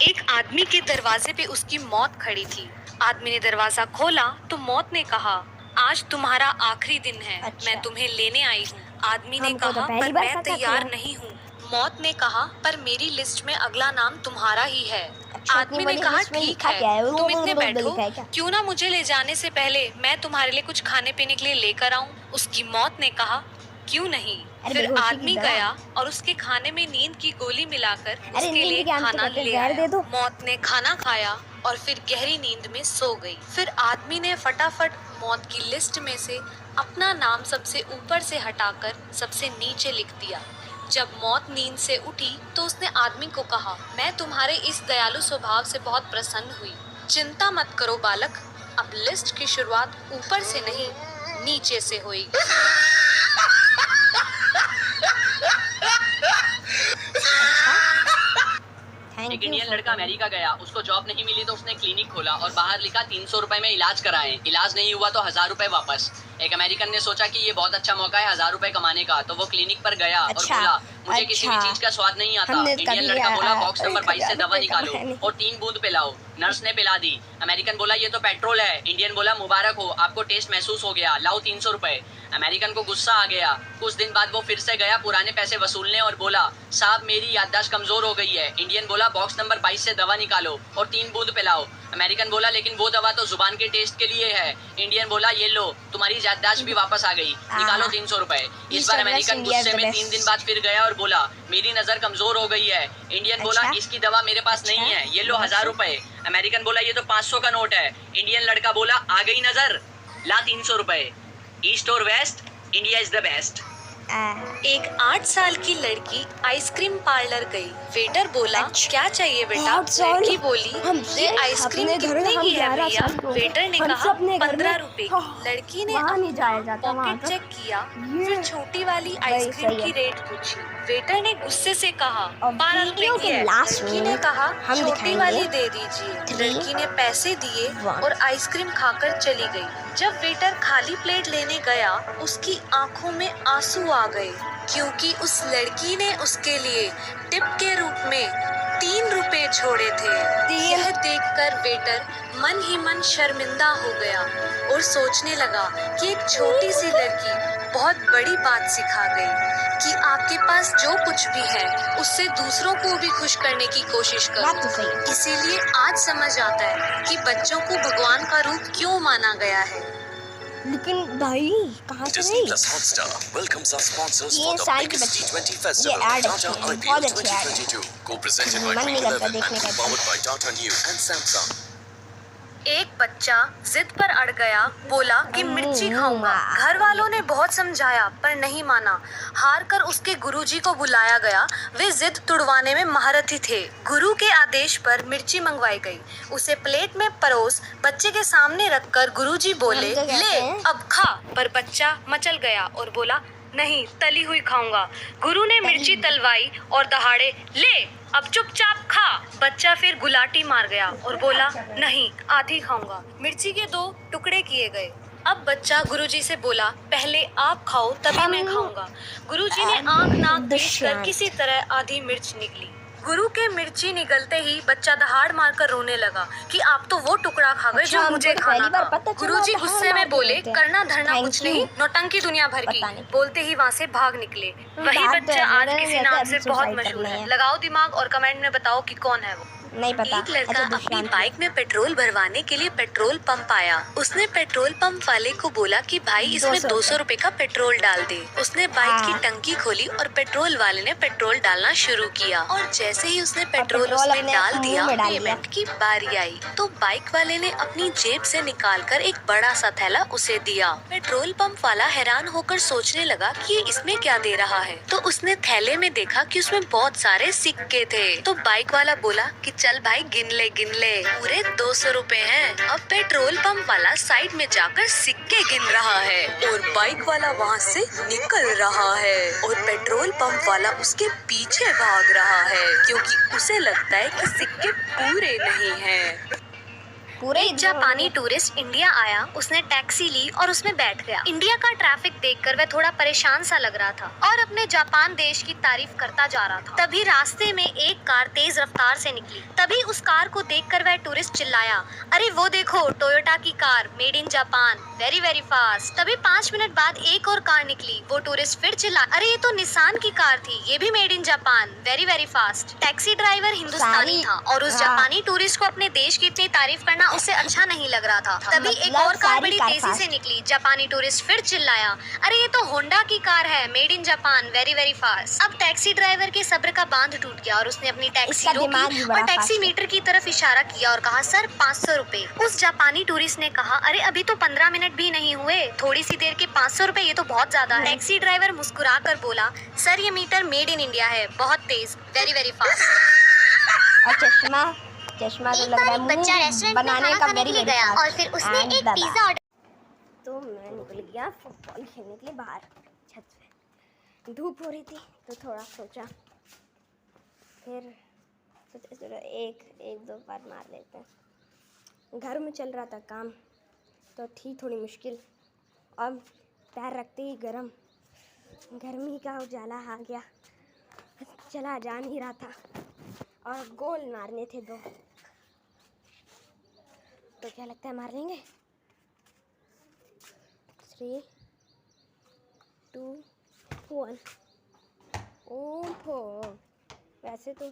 एक आदमी के दरवाजे पे उसकी मौत खड़ी थी। आदमी ने दरवाजा खोला तो मौत ने कहा, आज तुम्हारा आखिरी दिन है। अच्छा। मैं तुम्हें लेने आई हूँ। आदमी ने हमको तो कहा, पहली पर बार मैं पता तैयार चला। नहीं हूँ। मौत ने कहा, पर मेरी लिस्ट में अगला नाम तुम्हारा ही है। अच्छा, आदमी ने कहा, ठीक है, तुम इतने बैठो, क्यों ना मुझे ले जाने से पहले मैं तुम्हारे लिए कुछ खाने पीने के लिए लेकर आऊँ। उसकी मौत ने कहा, क्यों नहीं। फिर आदमी गया और उसके खाने में नींद की गोली मिलाकर उसके लिए खाना ले आया। मौत ने खाना खाया और फिर गहरी नींद में सो गई। फिर आदमी ने फटाफट मौत की लिस्ट में से अपना नाम सबसे ऊपर से हटाकर सबसे नीचे लिख दिया। जब मौत नींद से उठी तो उसने आदमी को कहा, मैं तुम्हारे इस दयालु स्वभाव से बहुत प्रसन्न हुई। चिंता मत करो बालक, अब लिस्ट की शुरुआत ऊपर से नहीं नीचे से होगी। एक इंडियन लड़का अमेरिका गया, उसको जॉब नहीं मिली तो उसने क्लिनिक खोला और बाहर लिखा 300 रुपए में इलाज कराएं। इलाज नहीं हुआ तो 1000 रुपए वापस। एक अमेरिकन ने सोचा कि ये बहुत अच्छा मौका है 1000 रुपए कमाने का, तो वो क्लिनिक पर गया और बोला, मुझे किसी भी चीज का स्वाद नहीं आता। इंडियन लड़का बोला, बॉक्स नंबर 22 से दवा निकालो और 3 बूंद पिलाओ। नर्स ने पिला दी। अमेरिकन बोला, ये तो पेट्रोल है। इंडियन बोला, मुबारक हो, आपको टेस्ट महसूस हो गया, लाओ 300 रुपए। अमेरिकन को गुस्सा आ गया। कुछ दिन बाद वो फिर से गया पुराने पैसे वसूलने और बोला, साहब मेरी याददाश्त कमजोर हो गई है। इंडियन बोला, बॉक्स नंबर 22 से दवा निकालो और 3 बूंद पिलाओ। अमेरिकन बोला, लेकिन वो दवा तो जुबान के टेस्ट के लिए है। इंडियन बोला, ये लो, तुम्हारी याददाश्त भी वापस आ गई, निकालो 300 रुपए। इस बार अमेरिकन गुस्से में 3 दिन बाद फिर गया और बोला, मेरी नजर कमजोर हो गई है। इंडियन बोला, इसकी दवा मेरे पास नहीं है, ये लो 1000 रुपए। अमेरिकन बोला, ये तो 500 का नोट है। इंडियन लड़का बोला, आ गई नजर, ला 300 रुपए। ईस्ट और west, India is the best. एक 8 साल की लड़की आइसक्रीम पार्लर गई। वेटर बोला, क्या चाहिए बेटा। लड़की बोली, ये आइसक्रीम कितने की है भैया। वेटर ने कहा, 15 रुपए की। लड़की ने पॉकेट चेक किया, फिर छोटी वाली आइसक्रीम की रेट पूछी। वेटर ने गुस्से से कहा, 12 रुपए की है। लड़की ने कहा, छोटी वाली दे दीजिए। लड़की ने पैसे दिए और आइसक्रीम खाकर चली गई। जब वेटर खाली प्लेट लेने गया, उसकी आंखों में आंसू आ गए, क्योंकि उस लड़की ने उसके लिए टिप के रूप में 3 रुपए छोड़े थे। यह देखकर वेटर मन ही मन शर्मिंदा हो गया और सोचने लगा कि एक छोटी सी लड़की बहुत बड़ी बात सिखा गई कि आपके पास जो कुछ भी है उससे दूसरों को भी खुश करने की कोशिश करो। इसीलिए आज समझ आता है कि बच्चों को भगवान का रूप क्यों माना गया है। लेकिन भाई कहाँ से Disney Plus Hotstar welcomes our sponsors for the biggest T20 festival, Tata IPL 2022, co-presented by Queen 11 and powered by Tata Neu and Samsung. एक बच्चा जिद पर अड़ गया, बोला कि मिर्ची खाऊंगा। घर वालों ने बहुत समझाया पर नहीं माना। हार कर उसके गुरुजी को बुलाया गया। वे जिद तुड़वाने में महारथी थे। गुरु के आदेश पर मिर्ची मंगवाई गई। उसे प्लेट में परोस बच्चे के सामने रखकर गुरुजी बोले, ले अब खा। पर बच्चा मचल गया और बोला, नहीं, तली हुई खाऊंगा। गुरु ने मिर्ची तलवाई और दहाड़े, ले अब चुपचाप खा। बच्चा फिर गुलाटी मार गया और बोला, नहीं, आधी खाऊंगा। मिर्ची के 2 टुकड़े किए गए। अब बच्चा गुरुजी से बोला, पहले आप खाओ तभी मैं खाऊंगा। गुरुजी ने आंख नाक देखकर किसी तरह आधी मिर्च निकली। गुरु के मिर्ची निगलते ही बच्चा दहाड़ मारकर रोने लगा कि आप तो वो टुकड़ा खा गए जो मुझे खाना था। गुरुजी गुस्से में बोले, करना धरना कुछ नहीं, नौटंकी दुनिया भर की। बोलते ही वहाँ से भाग निकले। वही बच्चा आज किसी नाम से बहुत मशहूर है। लगाओ दिमाग और कमेंट में बताओ कि कौन है वो। नहीं पता। एक लड़का अपनी बाइक में पेट्रोल भरवाने के लिए पेट्रोल पंप आया। उसने पेट्रोल पंप वाले को बोला कि भाई इसमें 200 रुपए का पेट्रोल डाल दे। उसने बाइक की टंकी खोली और पेट्रोल वाले ने पेट्रोल डालना शुरू किया और जैसे ही उसने पेट्रोल उसमें डाल दिया, पेमेंट की बारी आई तो बाइक वाले ने अपनी जेब से निकालकर एक बड़ा सा थैला उसे दिया। पेट्रोल पंप वाला हैरान होकर सोचने लगा कि ये इसमें क्या दे रहा है। तो उसने थैले में देखा कि उसमें बहुत सारे सिक्के थे। तो बाइक वाला बोला कि चल भाई गिन ले पूरे 200 रुपए हैं। अब पेट्रोल पंप वाला साइड में जाकर सिक्के गिन रहा है और बाइक वाला वहाँ से निकल रहा है और पेट्रोल पंप वाला उसके पीछे भाग रहा है क्योंकि उसे लगता है कि सिक्के पूरे नहीं हैं। पूरे एक जापानी टूरिस्ट इंडिया आया, उसने टैक्सी ली और उसमें बैठ गया। इंडिया का ट्रैफिक देखकर वह थोड़ा परेशान सा लग रहा था और अपने जापान देश की तारीफ करता जा रहा था। तभी रास्ते में एक कार तेज रफ्तार से निकली। तभी उस कार को देखकर वह टूरिस्ट चिल्लाया, अरे वो देखो, टोयोटा की car, made in Japan, very very fast. तभी 5 मिनट बाद एक और कार निकली। वो टूरिस्ट फिर चिल्ला, अरे ये तो निसान की कार थी, ये भी made in Japan, very very fast. Taxi driver Hindustani था और उस जापानी टूरिस्ट को अपने देश की इतनी तारीफ करना उसे अच्छा नहीं लग रहा था। तभी एक और कार बड़ी तेजी से निकली। जापानी टूरिस्ट फिर चिल्लाया, अरे ये तो होंडा की कार है, made in Japan, very very fast. अब टैक्सी ड्राइवर के सब्र का बांध टूट गया और उसने अपनी टैक्सी रोकी और टैक्सी मीटर की तरफ इशारा किया और कहा, सर 500 रुपए। उस जापानी टूरिस्ट ने कहा, अरे अभी तो 15 मिनट भी नहीं हुए, थोड़ी सी देर के 500 रुपए, ये तो बहुत ज्यादा है। टैक्सी ड्राइवर मुस्कुरा कर बोला, सर ये मीटर मेड इन इंडिया है, बहुत तेज, वेरी वेरी फास्ट। और चश्मा तो लग रहा है बच्चा रेस्टोरेंट में बनाने खाना का खाने वेरी के लिए वेरी गया और फिर उसने एक पिज्जा ऑर्डर। तो मैं निकल गया फुटबॉल खेलने के लिए बाहर छत पे। धूप हो रही थी तो थोड़ा सोचा, फिर सोचा एक दो बार मार लेते हैं। घर में चल रहा था काम, तो थी थोड़ी मुश्किल और पैर रखते ही गर्मी का उजाला आ गया, चला जा नहीं रहा था और गोल मारने थे 2। तो क्या लगता है मार लेंगे? 3, 2, 1। ओहो, वैसे तो